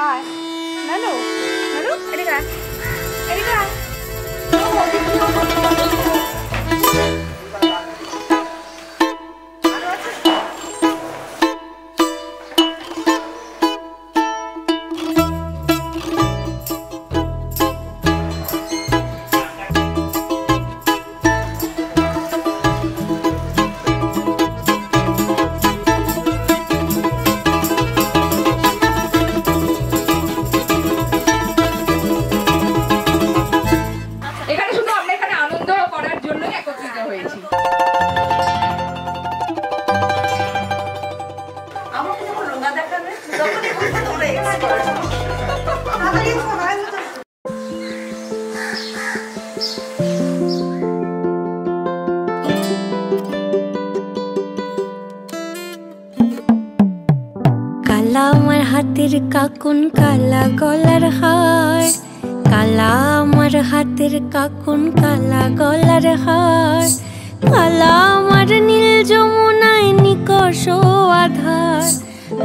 আয় নানু, নানু এদিকে আয়, এদিকে আয়। কালা আমার হাতের কাকুন কালা গলার হার, কালা আমার হাতের কাকুন কালা গলার হার, কালা আমার নীল যমুনায় নিকষ আধার,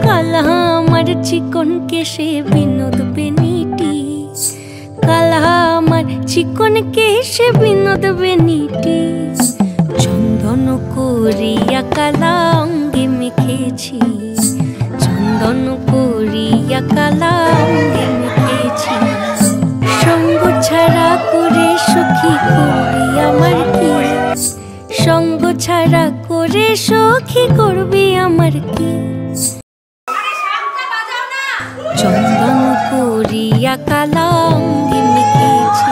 কালা আমার চিকন কেশে বিনোদ বেনিটি, কালা আমার চিকন কেশে বিনোদ বেনিটি, চন্দন করিয়া কালা অঙ্গে মেখেছি, চন্দন করিয়া কালা অঙ্গে মেখেছি, সঙ্গ ছাড়া করে সখী করবি আমার কি, সঙ্গ ছাড়া করে সখী করবি আমার কি, চন্দন করিয়া কালা অঙ্গে মেখেছি।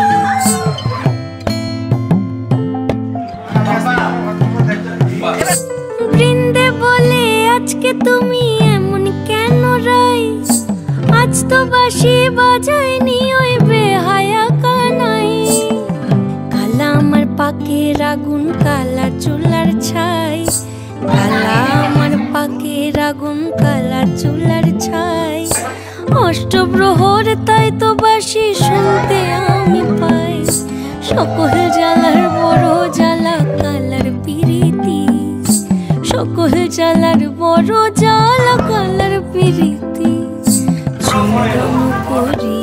বৃন্দে বলে আজকে তুমি এমন কেন রাই, আজ তো বাঁশি বাজায়নি ওই বেহায়া কানাই, কালা আমার পাকের আগুন কালা চুলার ছাই, কালা আমার পাকের আগুন কালা চুলার ছাই, অষ্টপ্রহর তাই তো বাঁশি শুনতে আমি পাই, সকল জ্বালার বড় জ্বালা কালার পিরিতি, সকল জ্বালার বড় জ্বালা কালার পিরিতি, চন্দন করি